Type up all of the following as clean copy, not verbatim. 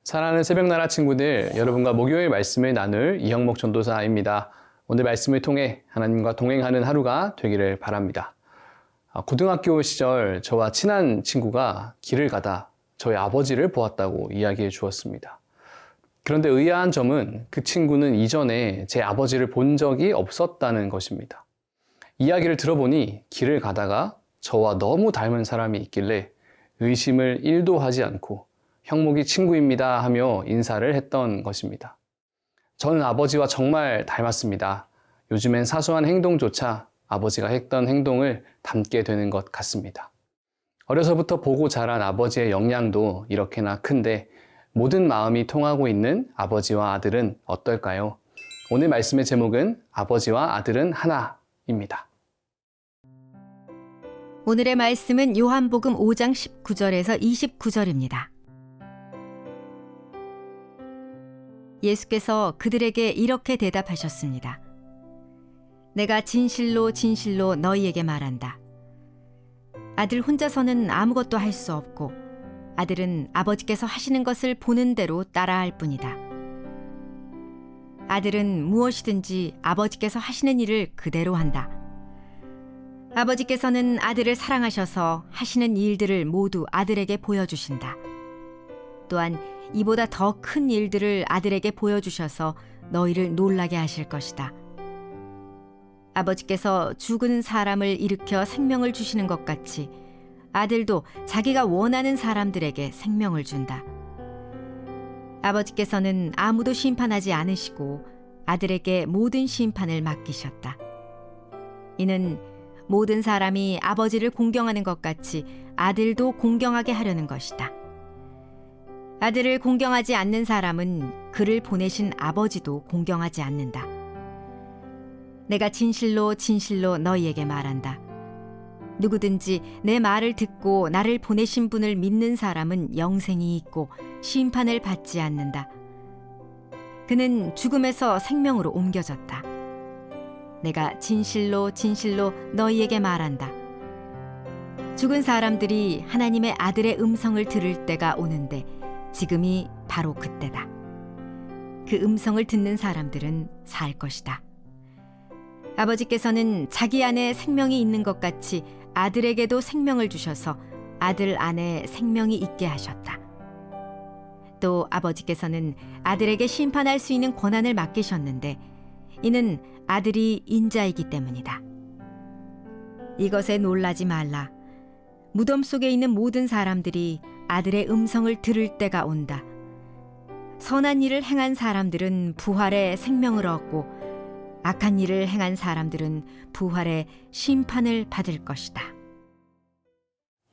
사랑하는 새벽나라 친구들, 여러분과 목요일 말씀을 나눌 이형목 전도사입니다. 오늘 말씀을 통해 하나님과 동행하는 하루가 되기를 바랍니다. 고등학교 시절 저와 친한 친구가 길을 가다 저희 아버지를 보았다고 이야기해 주었습니다. 그런데 의아한 점은 그 친구는 이전에 제 아버지를 본 적이 없었다는 것입니다. 이야기를 들어보니 길을 가다가 저와 너무 닮은 사람이 있길래 의심을 1도 하지 않고 형목이 친구입니다 하며 인사를 했던 것입니다. 저는 아버지와 정말 닮았습니다. 요즘엔 사소한 행동조차 아버지가 했던 행동을 닮게 되는 것 같습니다. 어려서부터 보고 자란 아버지의 영향도 이렇게나 큰데 모든 마음이 통하고 있는 아버지와 아들은 어떨까요? 오늘 말씀의 제목은 아버지와 아들은 하나입니다. 오늘의 말씀은 요한복음 5장 19절에서 29절입니다. 예수께서 그들에게 이렇게 대답하셨습니다. 내가 진실로 진실로 너희에게 말한다. 아들 혼자서는 아무것도 할 수 없고 아들은 아버지께서 하시는 것을 보는 대로 따라할 뿐이다. 아들은 무엇이든지 아버지께서 하시는 일을 그대로 한다. 아버지께서는 아들을 사랑하셔서 하시는 일들을 모두 아들에게 보여주신다. 또한 이보다 더 큰 일들을 아들에게 보여주셔서 너희를 놀라게 하실 것이다. 아버지께서 죽은 사람을 일으켜 생명을 주시는 것 같이 아들도 자기가 원하는 사람들에게 생명을 준다. 아버지께서는 아무도 심판하지 않으시고 아들에게 모든 심판을 맡기셨다. 이는 모든 사람이 아버지를 공경하는 것 같이 아들도 공경하게 하려는 것이다. 아들을 공경하지 않는 사람은 그를 보내신 아버지도 공경하지 않는다. 내가 진실로 진실로 너희에게 말한다. 누구든지 내 말을 듣고 나를 보내신 분을 믿는 사람은 영생이 있고 심판을 받지 않는다. 그는 죽음에서 생명으로 옮겨졌다. 내가 진실로 진실로 너희에게 말한다. 죽은 사람들이 하나님의 아들의 음성을 들을 때가 오는데 지금이 바로 그때다. 그 음성을 듣는 사람들은 살 것이다. 아버지께서는 자기 안에 생명이 있는 것 같이 아들에게도 생명을 주셔서 아들 안에 생명이 있게 하셨다. 또 아버지께서는 아들에게 심판할 수 있는 권한을 맡기셨는데 이는 아들이 인자이기 때문이다. 이것에 놀라지 말라. 무덤 속에 있는 모든 사람들이 아들의 음성을 들을 때가 온다. 선한 일을 행한 사람들은 부활의 생명을 얻고 악한 일을 행한 사람들은 부활의 심판을 받을 것이다.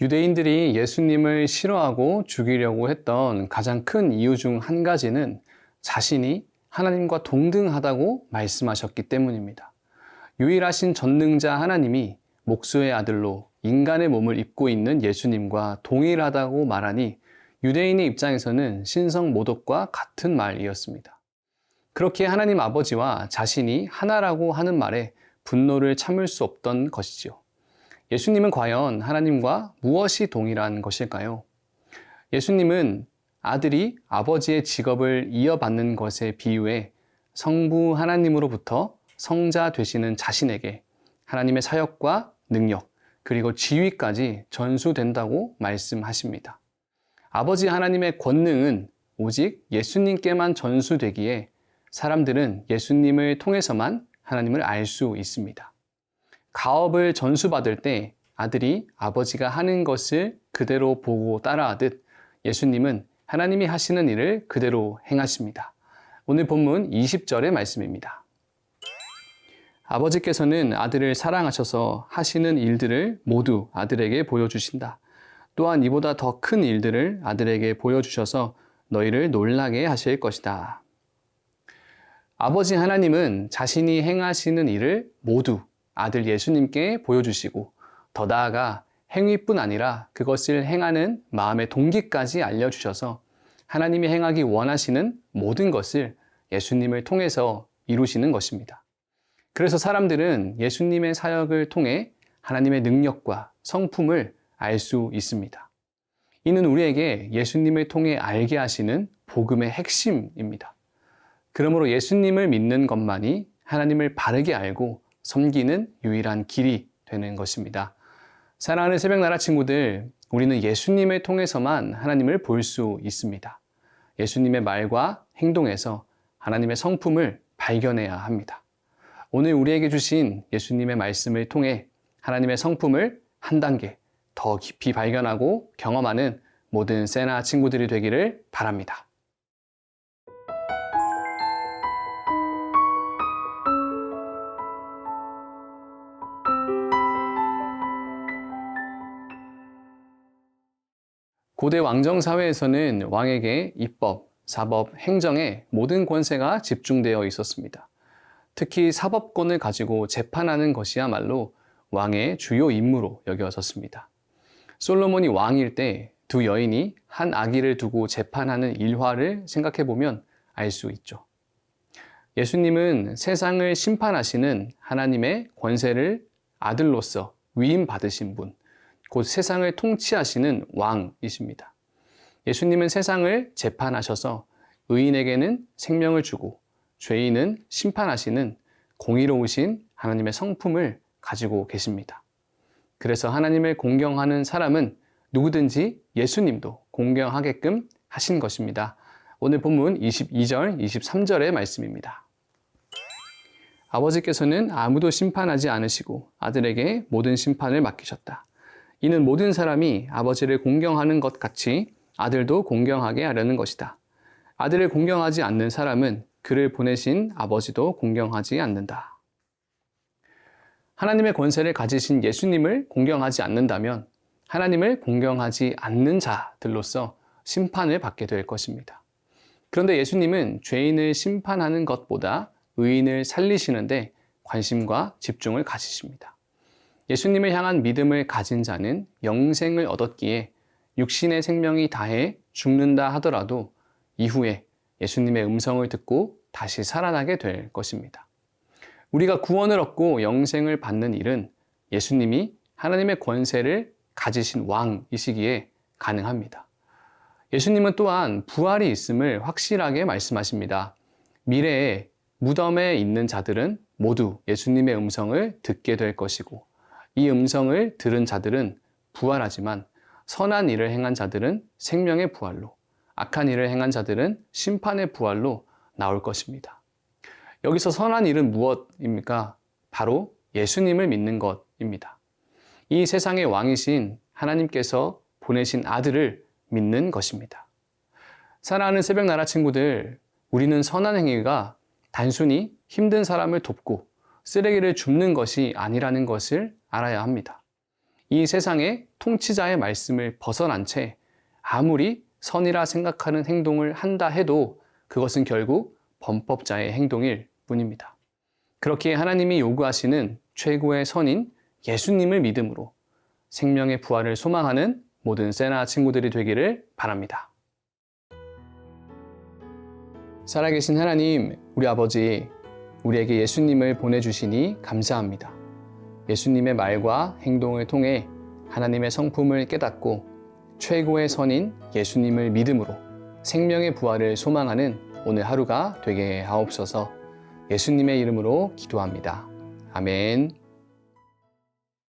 유대인들이 예수님을 싫어하고 죽이려고 했던 가장 큰 이유 중 한 가지는 자신이 하나님과 동등하다고 말씀하셨기 때문입니다. 유일하신 전능자 하나님이 목수의 아들로 인간의 몸을 입고 있는 예수님과 동일하다고 말하니 유대인의 입장에서는 신성모독과 같은 말이었습니다. 그렇게 하나님 아버지와 자신이 하나라고 하는 말에 분노를 참을 수 없던 것이지요. 예수님은 과연 하나님과 무엇이 동일한 것일까요? 예수님은 아들이 아버지의 직업을 이어받는 것에 비유해 성부 하나님으로부터 성자 되시는 자신에게 하나님의 사역과 능력, 그리고 지위까지 전수된다고 말씀하십니다. 아버지 하나님의 권능은 오직 예수님께만 전수되기에 사람들은 예수님을 통해서만 하나님을 알 수 있습니다. 가업을 전수받을 때 아들이 아버지가 하는 것을 그대로 보고 따라하듯 예수님은 하나님이 하시는 일을 그대로 행하십니다. 오늘 본문 20절의 말씀입니다. 아버지께서는 아들을 사랑하셔서 하시는 일들을 모두 아들에게 보여주신다. 또한 이보다 더 큰 일들을 아들에게 보여주셔서 너희를 놀라게 하실 것이다. 아버지 하나님은 자신이 행하시는 일을 모두 아들 예수님께 보여주시고 더 나아가 행위뿐 아니라 그것을 행하는 마음의 동기까지 알려주셔서 하나님이 행하기 원하시는 모든 것을 예수님을 통해서 이루시는 것입니다. 그래서 사람들은 예수님의 사역을 통해 하나님의 능력과 성품을 알 수 있습니다. 이는 우리에게 예수님을 통해 알게 하시는 복음의 핵심입니다. 그러므로 예수님을 믿는 것만이 하나님을 바르게 알고 섬기는 유일한 길이 되는 것입니다. 사랑하는 새벽나라 친구들, 우리는 예수님을 통해서만 하나님을 볼 수 있습니다. 예수님의 말과 행동에서 하나님의 성품을 발견해야 합니다. 오늘 우리에게 주신 예수님의 말씀을 통해 하나님의 성품을 한 단계 더 깊이 발견하고 경험하는 모든 세나 친구들이 되기를 바랍니다. 고대 왕정 사회에서는 왕에게 입법, 사법, 행정의 모든 권세가 집중되어 있었습니다. 특히 사법권을 가지고 재판하는 것이야말로 왕의 주요 임무로 여겨졌습니다. 솔로몬이 왕일 때 두 여인이 한 아기를 두고 재판하는 일화를 생각해 보면 알 수 있죠. 예수님은 세상을 심판하시는 하나님의 권세를 아들로서 위임받으신 분, 곧 세상을 통치하시는 왕이십니다. 예수님은 세상을 재판하셔서 의인에게는 생명을 주고 죄인은 심판하시는 공의로우신 하나님의 성품을 가지고 계십니다. 그래서 하나님을 공경하는 사람은 누구든지 예수님도 공경하게끔 하신 것입니다. 오늘 본문 22절, 23절의 말씀입니다. 아버지께서는 아무도 심판하지 않으시고 아들에게 모든 심판을 맡기셨다. 이는 모든 사람이 아버지를 공경하는 것 같이 아들도 공경하게 하려는 것이다. 아들을 공경하지 않는 사람은 그를 보내신 아버지도 공경하지 않는다. 하나님의 권세를 가지신 예수님을 공경하지 않는다면 하나님을 공경하지 않는 자들로서 심판을 받게 될 것입니다. 그런데 예수님은 죄인을 심판하는 것보다 의인을 살리시는데 관심과 집중을 가지십니다. 예수님을 향한 믿음을 가진 자는 영생을 얻었기에 육신의 생명이 다해 죽는다 하더라도 이후에 예수님의 음성을 듣고 다시 살아나게 될 것입니다. 우리가 구원을 얻고 영생을 받는 일은 예수님이 하나님의 권세를 가지신 왕이시기에 가능합니다. 예수님은 또한 부활이 있음을 확실하게 말씀하십니다. 미래에 무덤에 있는 자들은 모두 예수님의 음성을 듣게 될 것이고 이 음성을 들은 자들은 부활하지만 선한 일을 행한 자들은 생명의 부활로, 악한 일을 행한 자들은 심판의 부활로 나올 것입니다. 여기서 선한 일은 무엇입니까? 바로 예수님을 믿는 것입니다. 이 세상의 왕이신 하나님께서 보내신 아들을 믿는 것입니다. 사랑하는 새벽나라 친구들, 우리는 선한 행위가 단순히 힘든 사람을 돕고 쓰레기를 줍는 것이 아니라는 것을 알아야 합니다. 이 세상의 통치자의 말씀을 벗어난 채 아무리 선이라 생각하는 행동을 한다 해도 그것은 결국 범법자의 행동일 뿐입니다. 그렇기에 하나님이 요구하시는 최고의 선인 예수님을 믿음으로 생명의 부활을 소망하는 모든 세나 친구들이 되기를 바랍니다. 살아계신 하나님, 우리 아버지, 우리에게 예수님을 보내주시니 감사합니다. 예수님의 말과 행동을 통해 하나님의 성품을 깨닫고 최고의 선인 예수님을 믿음으로 생명의 부활을 소망하는 오늘 하루가 되게 하옵소서. 예수님의 이름으로 기도합니다. 아멘.